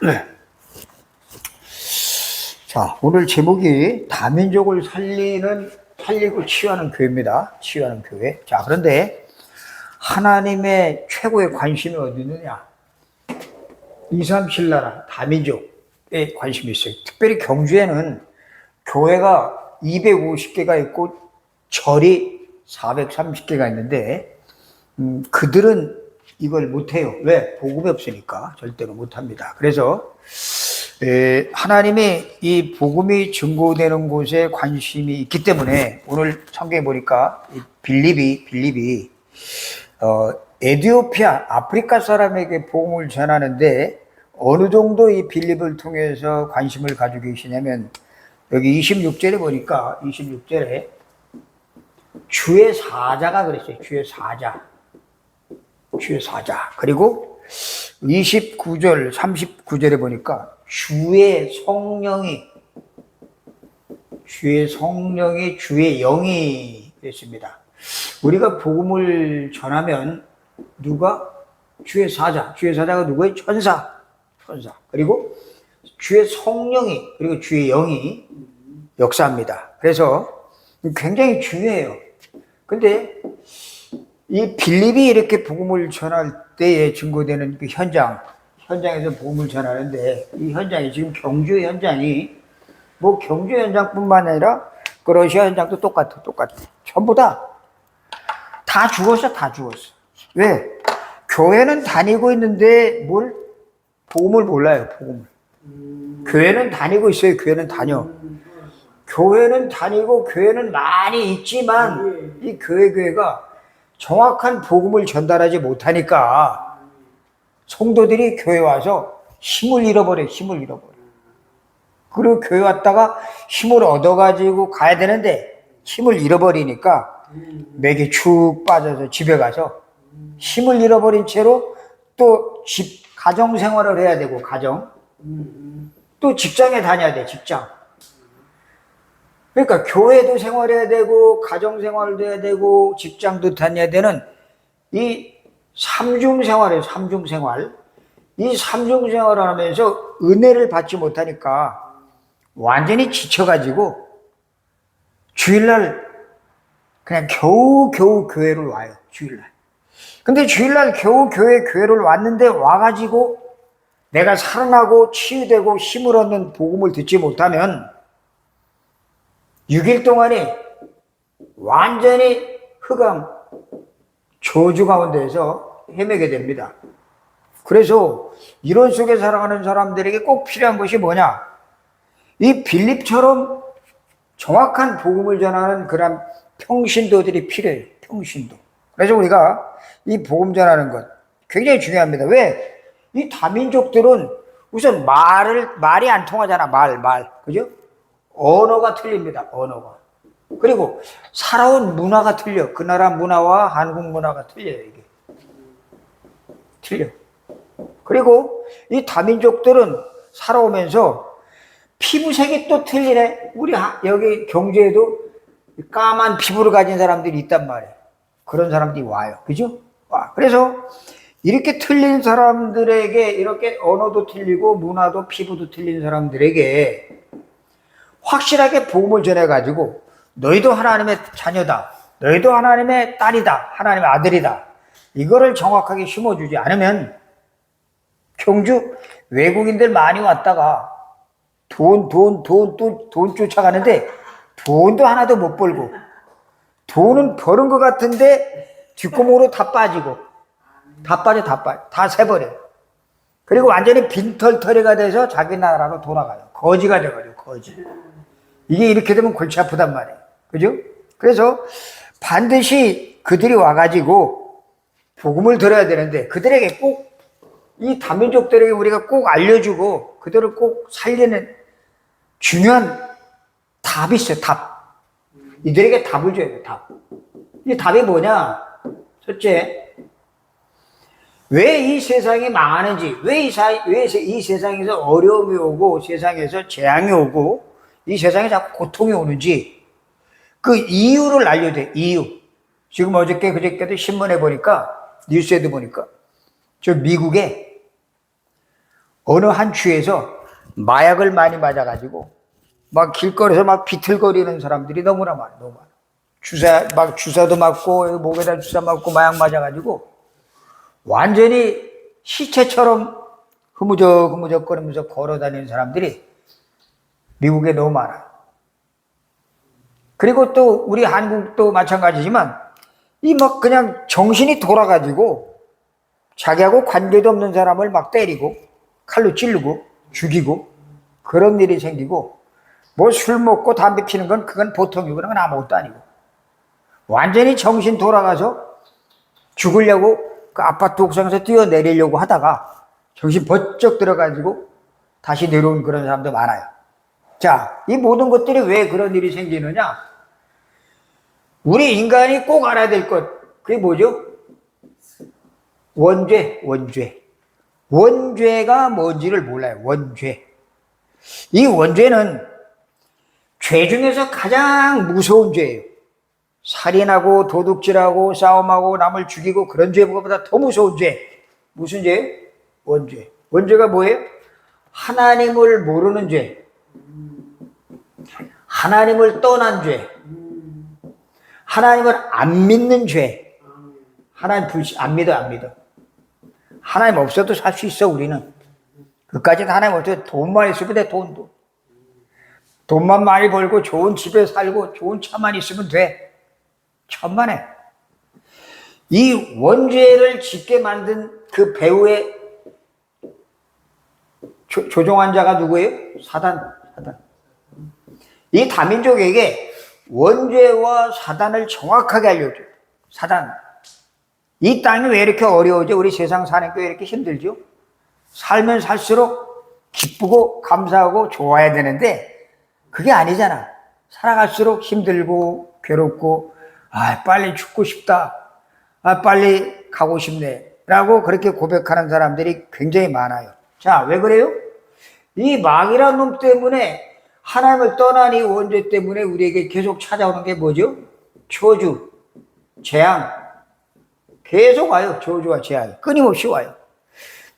네. 자, 오늘 제목이 다민족을 살리고 치유하는 교회입니다. 치유하는 교회. 자, 그런데 하나님의 최고의 관심이 어디 있느냐? 237나라 다민족에 관심이 있어요. 특별히 경주에는 교회가 250개가 있고 절이 430개가 있는데 그들은 이걸 못해요. 왜? 복음이 없으니까 절대로 못합니다. 그래서 하나님이 이 복음이 증거되는 곳에 관심이 있기 때문에 오늘 성경에 보니까 빌립이 에티오피아 아프리카 사람에게 복음을 전하는데 어느 정도 이 빌립을 통해서 관심을 가지고 계시냐면 여기 26절에 보니까 26절에 주의 사자가 그랬어요. 주의 사자. 그리고 29절 39절에 보니까 주의 성령이 주의 영이 그랬습니다. 우리가 복음을 전하면 누가? 주의 사자가 누구예요? 천사. 그리고 주의 성령이 그리고 주의 영이 역사합니다. 그래서 굉장히 중요해요. 근데 이 빌립이 이렇게 복음을 전할 때에 증거되는 그 현장에서 복음을 전하는데 이 현장이 지금 경주 현장이 뭐 경주 현장뿐만 아니라 그 러시아 현장도 똑같아. 전부 다 죽었어. 왜? 교회는 다니고 있는데 복음을 몰라요. 교회는 다니고 있어요. 교회는 다니고 교회는 많이 있지만 이 교회가 정확한 복음을 전달하지 못하니까 성도들이 교회 와서 힘을 잃어버려. 그리고 교회 왔다가 힘을 얻어가지고 가야 되는데 힘을 잃어버리니까 맥이 축 빠져서 집에 가서 힘을 잃어버린 채로 또 가정생활을 해야 되고 또 직장에 다녀야 돼. 그러니까 교회도 생활해야 되고 가정생활도 해야 되고 직장도 다녀야 되는 이 삼중생활이에요. 이 삼중생활을 하면서 은혜를 받지 못하니까 완전히 지쳐가지고 주일날 그냥 겨우 교회를 와요. 근데 주일날 겨우 교회를 왔는데 와가지고 내가 살아나고 치유되고 힘을 얻는 복음을 듣지 못하면 6일 동안에 완전히 흑암, 저주 가운데에서 헤매게 됩니다. 그래서 이런 속에 살아가는 사람들에게 꼭 필요한 것이 뭐냐? 이 빌립처럼 정확한 복음을 전하는 그런 평신도들이 필요해요. 그래서 우리가 이 복음 전하는 것 굉장히 중요합니다. 왜? 이 다민족들은 우선 말이 안 통하잖아. 그죠? 언어가 틀립니다. 그리고 살아온 문화가 틀려. 그 나라 문화와 한국 문화가 틀려요. 이게 틀려. 그리고 이 다민족들은 살아오면서 피부색이 또 틀리네. 우리 여기 경주에도 까만 피부를 가진 사람들이 있단 말이에요. 그런 사람들이 와요. 그죠? 그래서 이렇게 틀린 사람들에게 이렇게 언어도 틀리고 문화도 피부도 틀린 사람들에게 확실하게 복음을 전해가지고 너희도 하나님의 자녀다. 너희도 하나님의 딸이다. 하나님의 아들이다. 이거를 정확하게 심어주지 않으면 경주 외국인들 많이 왔다가 돈 쫓아가는데 돈도 하나도 못 벌고 돈은 버는 것 같은데 뒷구멍으로 다 빠져. 다 새버려. 그리고 완전히 빈털터리가 돼서 자기 나라로 돌아가요. 거지가 돼가지고 거지. 이게 이렇게 되면 골치 아프단 말이에요. 그죠? 그래서 반드시 그들이 와가지고 복음을 들어야 되는데 그들에게 꼭 이 다민족들에게 우리가 꼭 알려주고 그들을 꼭 살리는 중요한 답이 있어요. 이들에게 답을 줘야 돼요. 이 답이 뭐냐? 첫째, 왜 이 세상이 망하는지, 왜 이 세상에서 어려움이 오고 세상에서 재앙이 오고 이 세상에 자꾸 고통이 오는지 그 이유를 알려야 돼. 지금 그저께도 신문에 보니까 뉴스에도 보니까 저 미국에 어느 한 주에서 마약을 많이 맞아가지고 막 길거리에서 막 비틀거리는 사람들이 너무나 많아, 너무 많아. 주사도 맞고 목에다 주사 맞고 마약 맞아가지고 완전히 시체처럼 흐무적거리면서 걸어다니는 사람들이 미국에 너무 많아. 그리고 또 우리 한국도 마찬가지지만 이 막 그냥 정신이 돌아가지고 자기하고 관계도 없는 사람을 막 때리고 칼로 찌르고 죽이고 그런 일이 생기고 뭐 술 먹고 담배 피는 건 그건 보통이고 그런 건 아무것도 아니고 완전히 정신 돌아가서 죽으려고 그 아파트 옥상에서 뛰어내리려고 하다가 정신 번쩍 들어가지고 다시 내려온 그런 사람도 많아요. 자, 이 모든 것들이 왜 그런 일이 생기느냐? 우리 인간이 꼭 알아야 될 것, 그게 뭐죠? 원죄. 원죄가 뭔지를 몰라요, 원죄. 이 원죄는 죄 중에서 가장 무서운 죄예요. 살인하고 도둑질하고 싸움하고 남을 죽이고 그런 죄보다 더 무서운 죄. 무슨 죄예요? 원죄. 원죄가 뭐예요? 하나님을 모르는 죄. 하나님을 떠난 죄. 하나님을 안 믿는 죄. 하나님 안 믿어. 하나님 없어도 살 수 있어, 우리는. 그까지는 하나님 없어도 돈만 있으면 돼, 돈만 많이 벌고 좋은 집에 살고 좋은 차만 있으면 돼. 천만에. 이 원죄를 짓게 만든 그 배후의 조종한 자가 누구예요? 사단. 이 다민족에게 원죄와 사단을 정확하게 알려줘요. 사단. 이 땅이 왜 이렇게 어려워져? 우리 세상 사는 게 왜 이렇게 힘들죠? 살면 살수록 기쁘고 감사하고 좋아야 되는데 그게 아니잖아. 살아갈수록 힘들고 괴롭고 빨리 죽고 싶다. 빨리 가고 싶네. 라고 그렇게 고백하는 사람들이 굉장히 많아요. 자, 왜 그래요? 이 마귀란 놈 때문에 하나님을 떠난 이 원죄 때문에 우리에게 계속 찾아오는 게 뭐죠? 저주, 재앙. 계속 와요. 저주와 재앙이. 끊임없이 와요.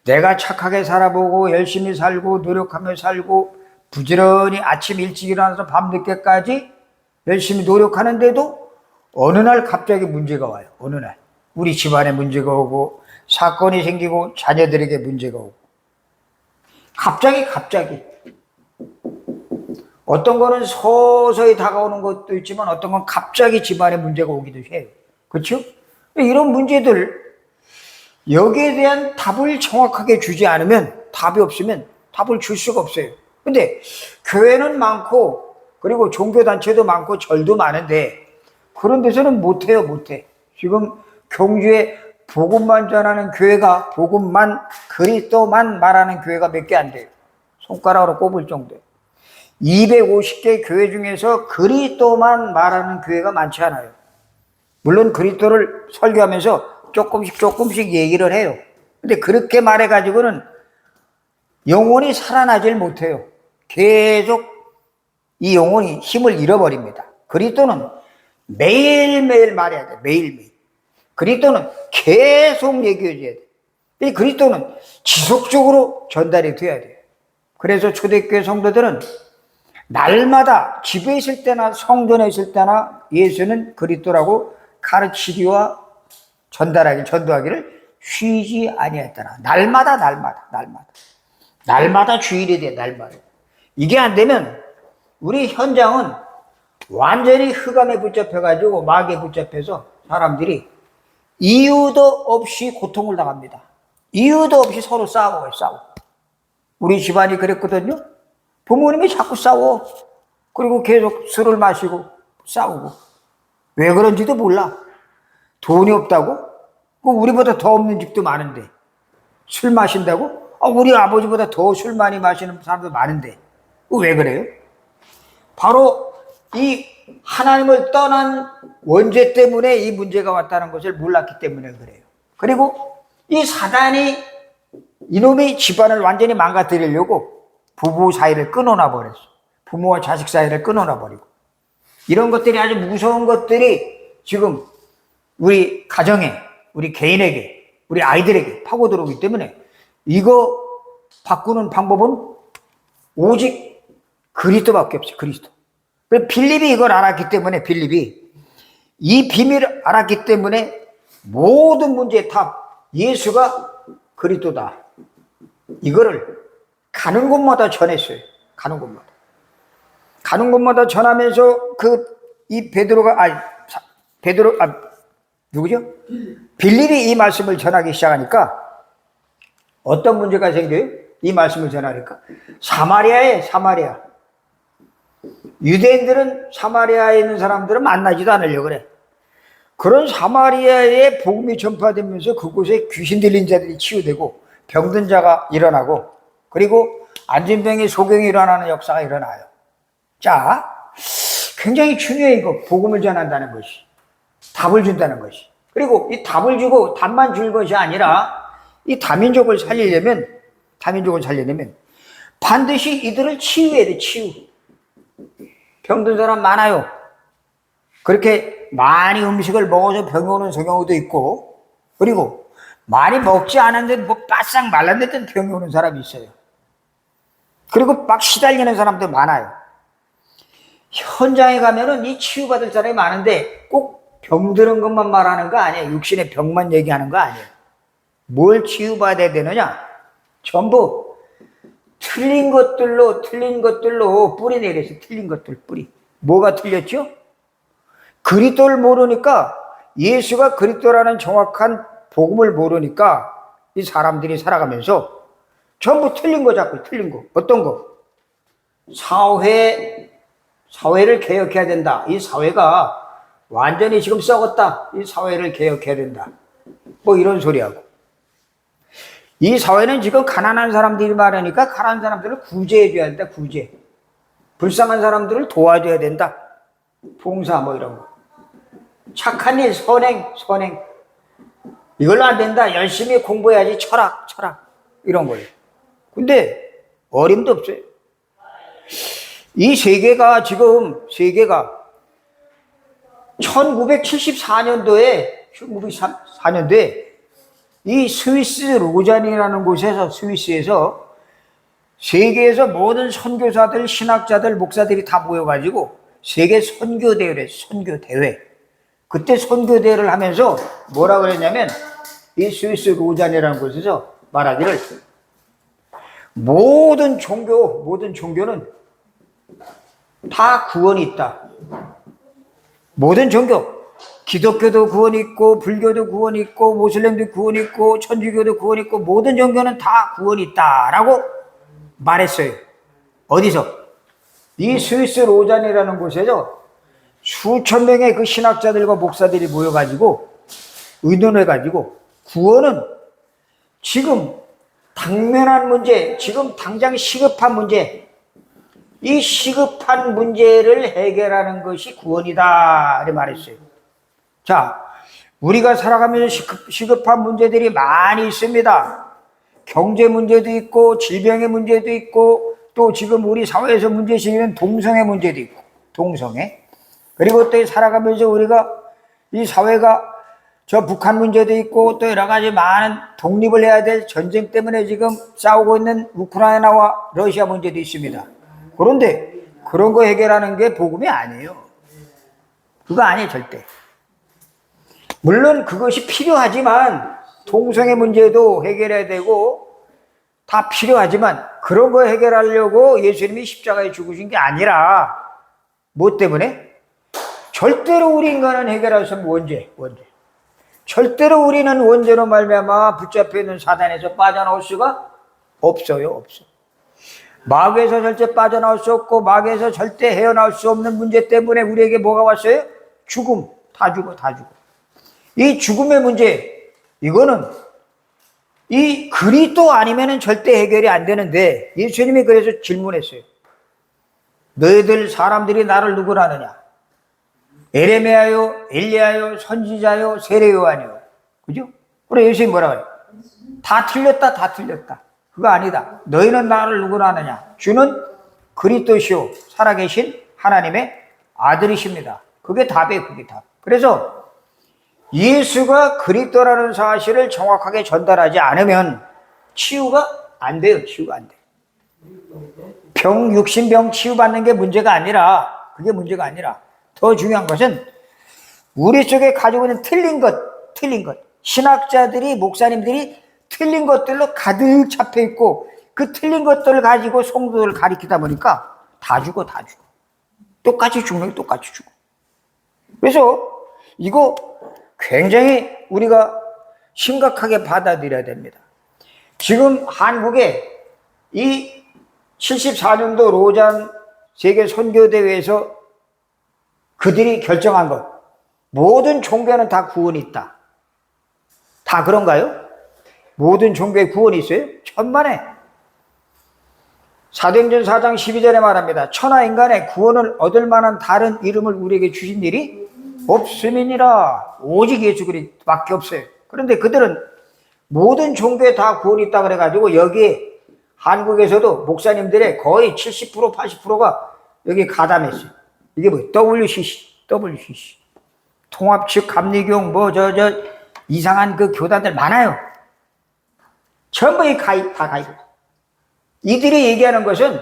내가 착하게 살아보고 열심히 살고 노력하며 살고 부지런히 아침 일찍 일어나서 밤늦게까지 열심히 노력하는데도 어느 날 갑자기 문제가 와요. 어느 날. 우리 집안에 문제가 오고 사건이 생기고 자녀들에게 문제가 오고 갑자기 어떤 거는 서서히 다가오는 것도 있지만 어떤 건 갑자기 집안에 문제가 오기도 해요. 그렇죠? 이런 문제들 여기에 대한 답을 정확하게 주지 않으면 답이 없으면 답을 줄 수가 없어요. 근데 교회는 많고 그리고 종교단체도 많고 절도 많은데 그런 데서는 못해. 지금 경주에 복음만 전하는 교회가 복음만 그리스도만 말하는 교회가 몇 개 안 돼요. 손가락으로 꼽을 정도예요. 250개 교회 중에서 그리스도만 말하는 교회가 많지 않아요. 물론 그리스도를 설교하면서 조금씩 얘기를 해요. 근데 그렇게 말해가지고는 영혼이 살아나질 못해요. 계속 이 영혼이 힘을 잃어버립니다. 그리스도는 매일매일 말해야 돼. 매일매일. 그리스도는 계속 얘기해줘야 돼. 이 그리스도는 지속적으로 전달이 돼야 돼요. 그래서 초대교회 성도들은 날마다 집에 있을 때나 성전에 있을 때나 예수는 그리스도라고 가르치기와 전도하기를 쉬지 아니했더라. 날마다 주일이 돼. 날마다. 이게 안 되면 우리 현장은 완전히 흑암에 붙잡혀가지고 마귀에 붙잡혀서 사람들이 이유도 없이 고통을 당합니다. 이유도 없이 서로 싸워요. 우리 집안이 그랬거든요. 부모님이 자꾸 싸워. 그리고 계속 술을 마시고 싸우고. 왜 그런지도 몰라. 돈이 없다고? 우리보다 더 없는 집도 많은데. 술 마신다고? 우리 아버지보다 더 술 많이 마시는 사람도 많은데. 왜 그래요? 바로 이 하나님을 떠난 원죄 때문에 이 문제가 왔다는 것을 몰랐기 때문에 그래요. 그리고 이 사단이 이놈이 집안을 완전히 망가뜨리려고 부부 사이를 끊어놔 버렸어. 부모와 자식 사이를 끊어놔 버리고. 이런 것들이 아주 무서운 것들이 지금 우리 가정에, 우리 개인에게, 우리 아이들에게 파고 들어오기 때문에 이거 바꾸는 방법은 오직 그리스도밖에 없어요. 그리스도. 빌립이 이걸 알았기 때문에, 빌립이 이 비밀을 알았기 때문에 모든 문제의 답, 예수가 그리스도다, 이거를 가는 곳마다 전했어요. 가는 곳마다. 가는 곳마다 전하면서 이 누구죠? 빌립이 이 말씀을 전하기 시작하니까 어떤 문제가 생겨요? 이 말씀을 전하니까 사마리아. 유대인들은 사마리아에 있는 사람들은 만나지도 않으려고 그래. 그런 사마리아에 복음이 전파되면서 그곳에 귀신 들린 자들이 치유되고 병든 자가 일어나고 그리고 앉은 병에 소경이 일어나는 역사가 일어나요. 자, 굉장히 중요해. 이거 복음을 전한다는 것이, 답을 준다는 것이. 그리고 이 답을 주고 답만 줄 것이 아니라 이 다민족을 살리려면 반드시 이들을 치유해야 돼. 치유. 병든 사람 많아요. 그렇게 많이 음식을 먹어서 병이 오는 경우도 있고, 그리고 많이 먹지 않았는데 바싹 말랐는데 병이 오는 사람이 있어요. 그리고 막 시달리는 사람도 많아요. 현장에 가면은 이 치유받을 사람이 많은데 꼭 병드는 것만 말하는 거 아니에요. 육신의 병만 얘기하는 거 아니에요. 뭘 치유받아야 되느냐? 전부 틀린 것들로 뿌리 내려서 틀린 것들 뿌리. 뭐가 틀렸죠? 그리스도를 모르니까, 예수가 그리스도라는 정확한 복음을 모르니까 이 사람들이 살아가면서 전부 틀린 거 잡고, 틀린 거. 어떤 거? 사회를 개혁해야 된다. 이 사회가 완전히 지금 썩었다. 이 사회를 개혁해야 된다. 뭐 이런 소리하고. 이 사회는 지금 가난한 사람들이 많으니까 가난한 사람들을 구제해줘야 된다. 구제. 불쌍한 사람들을 도와줘야 된다. 봉사 뭐 이런 거. 착한 일, 선행. 이걸로 안 된다. 열심히 공부해야지. 철학. 이런 거예요. 근데 어림도 없어요. 이 세계가 1974년도에 이 스위스 로잔이라는 곳에서, 스위스에서 세계에서 모든 선교사들, 신학자들, 목사들이 다 모여가지고 세계 선교대회를 했어요. 선교대회. 그때 선교대회를 하면서 뭐라 그랬냐면, 이 스위스 로잔이라는 곳에서 말하기를, 모든 종교는 다 구원이 있다. 모든 종교, 기독교도 구원이 있고, 불교도 구원이 있고, 모슬렘도 구원이 있고, 천주교도 구원이 있고, 모든 종교는 다 구원이 있다라고 말했어요. 어디서? 이 스위스 로잔이라는 곳에서 수천 명의 그 신학자들과 목사들이 모여가지고 의논해가지고, 구원은 지금 당면한 문제, 지금 당장 시급한 문제, 이 시급한 문제를 해결하는 것이 구원이다 이렇게 말했어요. 자, 우리가 살아가면서 시급한 문제들이 많이 있습니다. 경제 문제도 있고, 질병의 문제도 있고, 또 지금 우리 사회에서 문제시기는 동성애 문제도 있고, 동성애. 그리고 또 살아가면서 우리가 이 사회가 저 북한 문제도 있고, 또 여러 가지 많은 독립을 해야 될 전쟁 때문에 지금 싸우고 있는 우크라이나와 러시아 문제도 있습니다. 그런데 그런 거 해결하는 게 복음이 아니에요. 그거 아니에요, 절대. 물론 그것이 필요하지만, 동성애 문제도 해결해야 되고 다 필요하지만, 그런 거 해결하려고 예수님이 십자가에 죽으신 게 아니라, 뭐 때문에? 절대로 우리 인간은 해결할 수 없는 원죄. 절대로 우리는 원죄로 말미암아 붙잡혀 있는 사단에서 빠져나올 수가 없어요. 마귀에서 절대 빠져나올 수 없고, 마귀에서 절대 헤어나올 수 없는 문제 때문에 우리에게 뭐가 왔어요? 죽음. 다 죽어. 이 죽음의 문제, 이거는 이 그리스도 아니면은 절대 해결이 안 되는데, 예수님이 그래서 질문했어요. 너희들 사람들이 나를 누구라 하느냐? 에레미야요, 엘리야요, 선지자요, 세례 요한이요. 그죠? 그래, 예수님이 뭐라고 해요? 다 틀렸다. 그거 아니다. 너희는 나를 누구라 하느냐? 주는 그리스도시요, 살아계신 하나님의 아들이십니다. 그게 답이에요. 그게 답. 그래서 예수가 그리스도라는 사실을 정확하게 전달하지 않으면 치유가 안 돼요. 치유가 안 돼. 육신병 치유받는 게 문제가 아니라, 그게 문제가 아니라, 더 중요한 것은 우리 속에 가지고 있는 틀린 것. 신학자들이, 목사님들이 틀린 것들로 가득 잡혀 있고, 그 틀린 것들을 가지고 성도들을 가리키다 보니까 다 죽어. 똑같이 죽는 게 똑같이 죽어. 그래서 이거 굉장히 우리가 심각하게 받아들여야 됩니다. 지금 한국에 이 74년도 로잔 세계 선교대회에서 그들이 결정한 것, 모든 종교는 다 구원이 있다. 다 그런가요? 모든 종교에 구원이 있어요? 천만에. 사도행전 4장 12절에 말합니다. 천하 인간의 구원을 얻을 만한 다른 이름을 우리에게 주신 일이 없음이니라. 오직 예수 그리스도밖에 없어요. 그런데 그들은 모든 종교에 다 구원이 있다 그래가지고 여기에 한국에서도 목사님들의 거의 70% 80%가 여기 가담했어요. 이게 뭐 WCC 통합측 감리교용 이상한 그 교단들 많아요. 전부 다 가입. 이들이 얘기하는 것은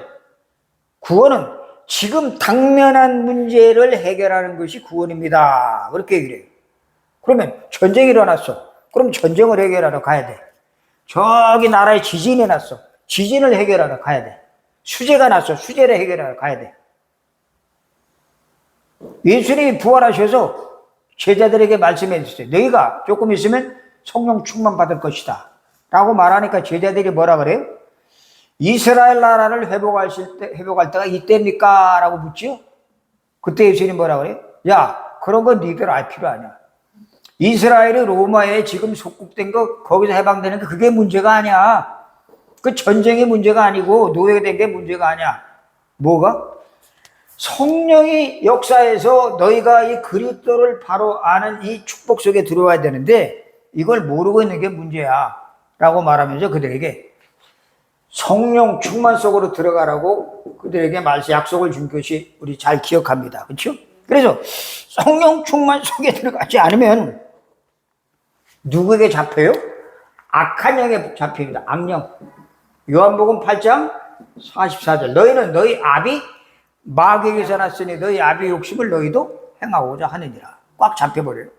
구원은 지금 당면한 문제를 해결하는 것이 구원입니다. 그렇게 얘기를 해요. 그러면 전쟁이 일어났어. 그럼 전쟁을 해결하러 가야 돼. 저기 나라에 지진이 났어. 지진을 해결하러 가야 돼. 수재가 났어. 수재를 해결하러 가야 돼. 예수님이 부활하셔서 제자들에게 말씀해 주셨어요. 너희가 조금 있으면 성령 충만 받을 것이다 라고 말하니까 제자들이 뭐라 그래요? 이스라엘 나라를 회복할 때가 이때입니까? 라고 묻지요. 그때 예수님이 뭐라 그래요? 야, 그런 건 니들 알 필요 아니야. 이스라엘이 로마에 지금 속국된 거, 거기서 해방되는 게 그게 문제가 아니야. 그 전쟁이 문제가 아니고 노예된 게 문제가 아니야. 뭐가? 성령이 역사에서 너희가 이 그리스도를 바로 아는 이 축복 속에 들어와야 되는데 이걸 모르고 있는 게 문제야 라고 말하면서 그들에게 성령 충만 속으로 들어가라고 그들에게 약속을 준 것이 우리 잘 기억합니다. 그렇죠? 그래서 성령 충만 속에 들어가지 않으면 누구에게 잡혀요? 악한 영에 잡힙니다. 악령. 요한복음 8장 44절. 너희는 너희 아비 마귀에게서 났으니 너희 아비 욕심을 너희도 행하고자 하느니라. 꽉 잡혀버려요.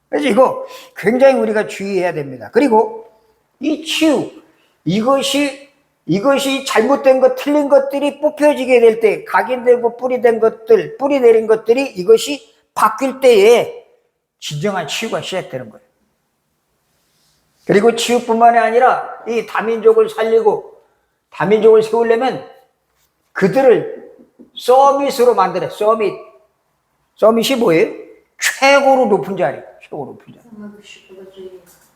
그래서 이거 굉장히 우리가 주의해야 됩니다. 그리고 이 치유, 이것이 잘못된 것, 틀린 것들이 뽑혀지게 될 때, 각인되고 뿌리 내린 것들이 이것이 바뀔 때에 진정한 치유가 시작되는 거예요. 그리고 치유뿐만이 아니라 이 다민족을 살리고 다민족을 세우려면 그들을 서밋으로 만드네. 서밋이 뭐예요? 최고로 높은 자리.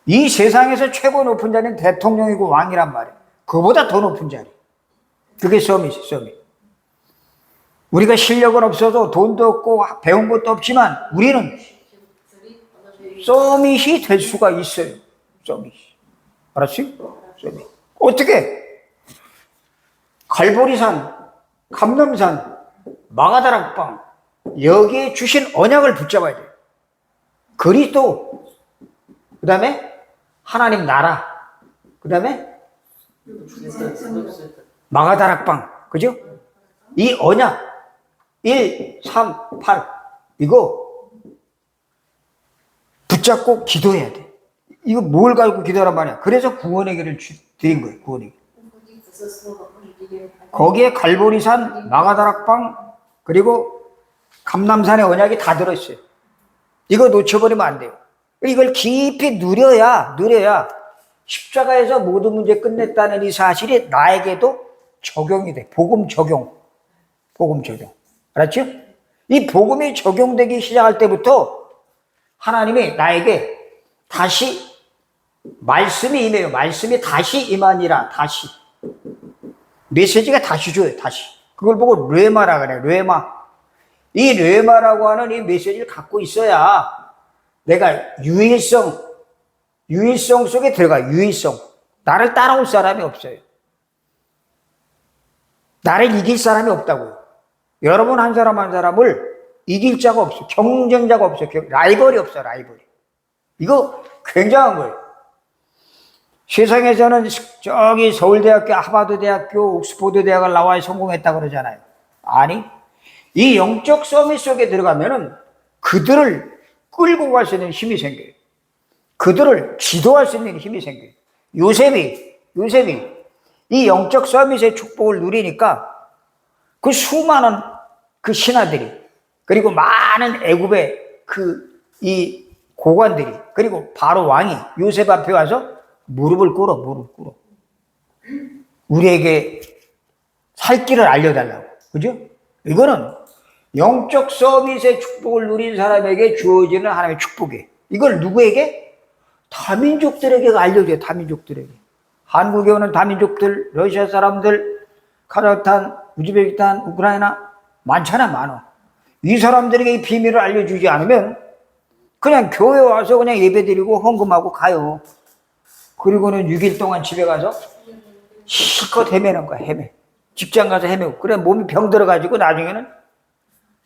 이 세상에서 최고 높은 자리는 대통령이고 왕이란 말이에요. 그보다 더 높은 자리. 그게 서밋. 우리가 실력은 없어도 돈도 없고 배운 것도 없지만 우리는 서밋이 될 수가 있어요. 서밋. 알았지? 서밋. 어떻게? 갈보리산, 감람산, 마가다락방 여기에 주신 언약을 붙잡아야 돼요. 그리스도, 그 다음에 하나님 나라, 그 다음에 마가다락방, 그죠? 이 언약 1, 3, 8 이거 붙잡고 기도해야 돼. 이거 뭘 가지고 기도하란 말이야. 그래서 구원의 길을 드린 거예요. 구원의 길. 거기에 갈보리산, 마가다락방 그리고 감람산의 언약이 다 들어있어요. 이거 놓쳐버리면 안 돼요. 이걸 깊이 누려야 십자가에서 모든 문제 끝냈다는 이 사실이 나에게도 적용이 돼. 복음 적용. 알았죠? 이 복음이 적용되기 시작할 때부터 하나님이 나에게 다시 말씀이 임해요. 말씀이 다시 임하니라. 다시. 메시지가 다시 줘요. 다시. 그걸 보고 뢰마라 그래. 뢰마. 이 뢰마라고 하는 이 메시지를 갖고 있어야 내가 유일성 속에 들어가. 유일성. 나를 따라올 사람이 없어요. 나를 이길 사람이 없다고요. 여러분 한 사람을 이길 자가 없어. 경쟁자가 없어. 라이벌이 없어. 라이벌이. 이거 굉장한 거예요. 세상에서는 저기 서울대학교, 하버드대학교, 옥스퍼드 대학을 나와야 성공했다 그러잖아요. 아니, 이 영적 서밋 속에 들어가면은 그들을 끌고 갈 수 있는 힘이 생겨요. 그들을 지도할 수 있는 힘이 생겨요. 요셉이 이 영적 서밋의 축복을 누리니까 그 수많은 그 신하들이, 그리고 많은 애굽의 이 고관들이, 그리고 바로 왕이 요셉 앞에 와서 무릎을 꿇어. 우리에게 살 길을 알려달라고. 그죠? 이거는 영적 서밋의 축복을 누린 사람에게 주어지는 하나님의 축복이에요. 이걸 누구에게? 다민족들에게 알려줘요. 다민족들에게. 한국에 오는 다민족들, 러시아 사람들, 카자흐스탄, 우즈베키스탄, 우크라이나 많잖아, 많아. 이 사람들에게 이 비밀을 알려주지 않으면 그냥 교회 와서 그냥 예배드리고 헌금하고 가요. 그리고는 6일 동안 집에 가서 실컷 헤매는 거야, 헤매. 직장 가서 헤매고. 그래, 몸이 병들어가지고 나중에는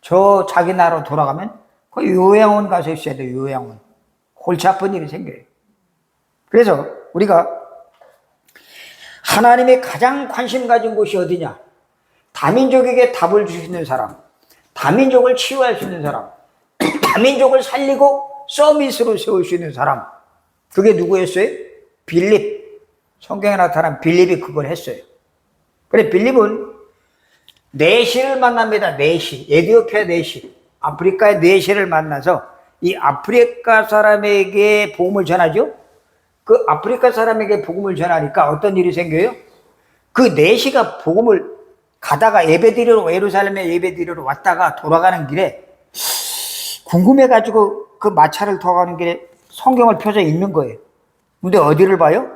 저 자기 나라로 돌아가면 그 요양원 가서 있어야 돼요, 요양원. 골치 아픈 일이 생겨요. 그래서 우리가 하나님이 가장 관심 가진 곳이 어디냐? 다민족에게 답을 줄 수 있는 사람, 다민족을 치유할 수 있는 사람, 다민족을 살리고 서밋으로 세울 수 있는 사람. 그게 누구였어요? 빌립. 성경에 나타난 빌립이 그걸 했어요. 그래, 빌립은 내시를 만납니다. 내시. 에티오피아 내시. 아프리카의 내시를 만나서 이 아프리카 사람에게 복음을 전하죠? 그 아프리카 사람에게 복음을 전하니까 어떤 일이 생겨요? 그 내시가 복음을 가다가 예배드리러, 예루살렘에 예배드리러 왔다가 돌아가는 길에 궁금해가지고 그 마차를 타고 가는 길에 성경을 펴서 읽는 거예요. 근데 어디를 봐요?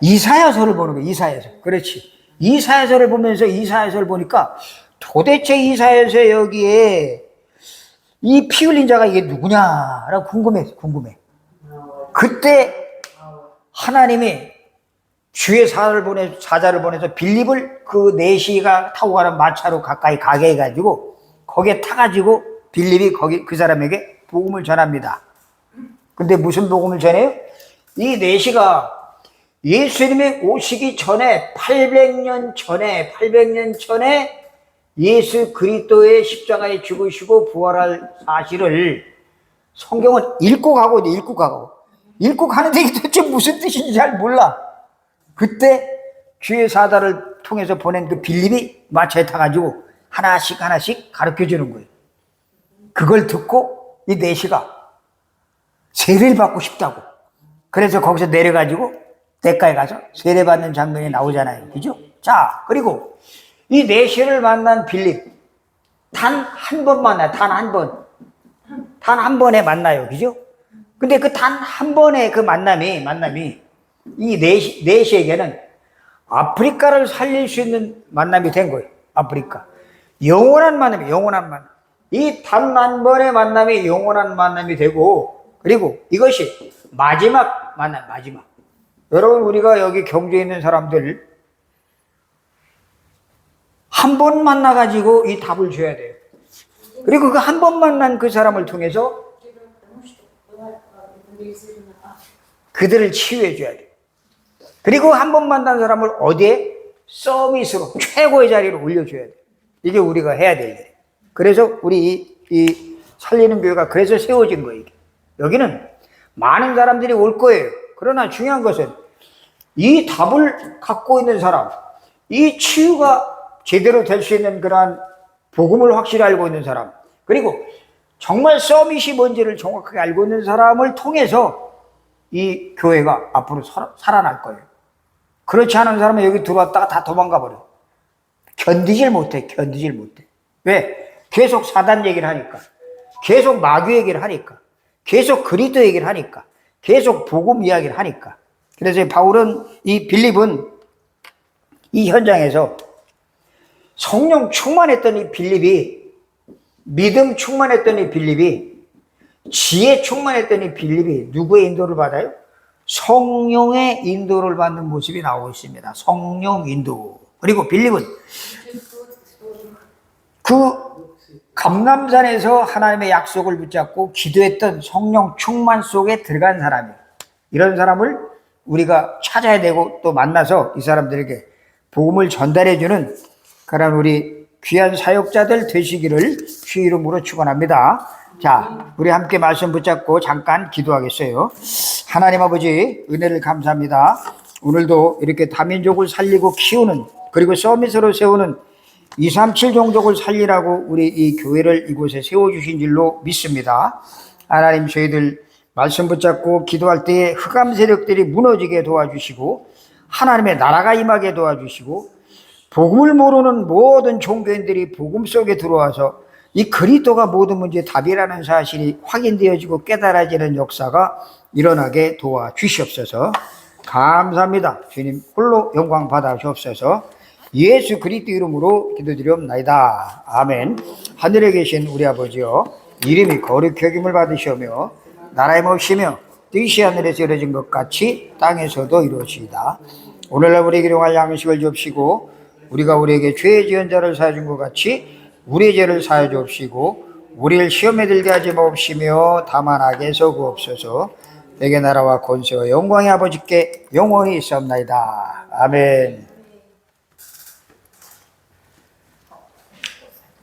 이사야서를 보는 거예요. 이사야서. 그렇지. 이사야서를 보면서 이사야서를 보니까 도대체 이사야서 여기에 이 피 흘린 자가 이게 누구냐라고 궁금해. 그때 하나님이 주의 사자를 보내서 빌립을 그 내시가 타고 가는 마차로 가까이 가게 해가지고 거기에 타가지고 빌립이 거기 그 사람에게 복음을 전합니다. 근데 무슨 복음을 전해요? 이 내시가 예수님이 오시기 전에 800년 전에 예수 그리스도의 십자가에 죽으시고 부활할 사실을 성경은 읽고 가는데 이게 도대체 무슨 뜻인지 잘 몰라. 그때 주의 사자를 통해서 보낸 그 빌립이 마차에 타가지고 하나씩 가르쳐 주는 거예요. 그걸 듣고 이 내시가 세례를 받고 싶다고. 그래서 거기서 내려가지고 대가에 가서 세례받는 장면이 나오잖아요. 그죠? 자, 그리고 이 내시를 만난 빌립 단 한 번 만나요. 단 한 번에 만나요. 그죠? 근데 그 단 한 번의 그 만남이 이 내시에게는 아프리카를 살릴 수 있는 만남이 된 거예요. 아프리카. 영원한 만남. 이 단 한 번의 만남이 영원한 만남이 되고, 그리고 이것이 마지막 만남. 여러분, 우리가 여기 경주에 있는 사람들 한 번 만나가지고 이 답을 줘야 돼요. 그리고 그 한 번 만난 그 사람을 통해서 그들을 치유해 줘야 돼요. 그리고 한 번 만난 사람을 어디에? 서밋으로, 최고의 자리로 올려줘야 돼요. 이게 우리가 해야 될 일이에요. 그래서 우리 이 살리는 교회가 그래서 세워진 거예요. 여기는 많은 사람들이 올 거예요. 그러나 중요한 것은 이 답을 갖고 있는 사람, 이 치유가 제대로 될 수 있는 그러한 복음을 확실히 알고 있는 사람, 그리고 정말 서밋이 뭔지를 정확하게 알고 있는 사람을 통해서 이 교회가 앞으로 살아날 거예요. 그렇지 않은 사람은 여기 들어왔다가 다 도망가 버려. 견디질 못해. 왜? 계속 사단 얘기를 하니까, 계속 마귀 얘기를 하니까, 계속 그리스도 얘기를 하니까, 계속 복음 이야기를 하니까. 그래서 바울은, 이 빌립은 이 현장에서 성령 충만했던 이 빌립이, 믿음 충만했던 이 빌립이, 지혜 충만했던 이 빌립이 누구의 인도를 받아요? 성령의 인도를 받는 모습이 나오고 있습니다. 성령 인도. 그리고 빌립은 그 감람산에서 하나님의 약속을 붙잡고 기도했던 성령 충만 속에 들어간 사람이에요. 이런 사람을 우리가 찾아야 되고 또 만나서 이 사람들에게 복음을 전달해주는 그런 우리 귀한 사역자들 되시기를 주의 이름으로 축원합니다. 자, 우리 함께 말씀 붙잡고 잠깐 기도하겠어요. 하나님 아버지, 은혜를 감사합니다. 오늘도 이렇게 다민족을 살리고 키우는, 그리고 서밋으로 세우는 237 종족을 살리라고 우리 이 교회를 이곳에 세워주신 줄로 믿습니다. 하나님, 저희들 말씀 붙잡고 기도할 때에 흑암 세력들이 무너지게 도와주시고 하나님의 나라가 임하게 도와주시고 복음을 모르는 모든 종교인들이 복음 속에 들어와서 이 그리스도가 모든 문제의 답이라는 사실이 확인되어지고 깨달아지는 역사가 일어나게 도와주시옵소서. 감사합니다. 주님 홀로 영광 받아 주옵소서. 예수 그리스도 이름으로 기도드리옵나이다. 아멘. 하늘에 계신 우리 아버지여, 이름이 거룩히 여김을 받으시오며 나라의 몫이며 뜻이 하늘에서 이루어진 것 같이 땅에서도 이루어지이다. 오늘날 우리에게 용할 양식을 주옵시고 우리가 우리에게 죄 지은 자를 사하여 준 것 같이 우리의 죄를 사하여 주옵시고 우리를 시험에 들게 하지 마옵시며 다만 악에서 구옵소서. 내게 나라와 권세와 영광의 아버지께 영원히 있사옵나이다. 아멘.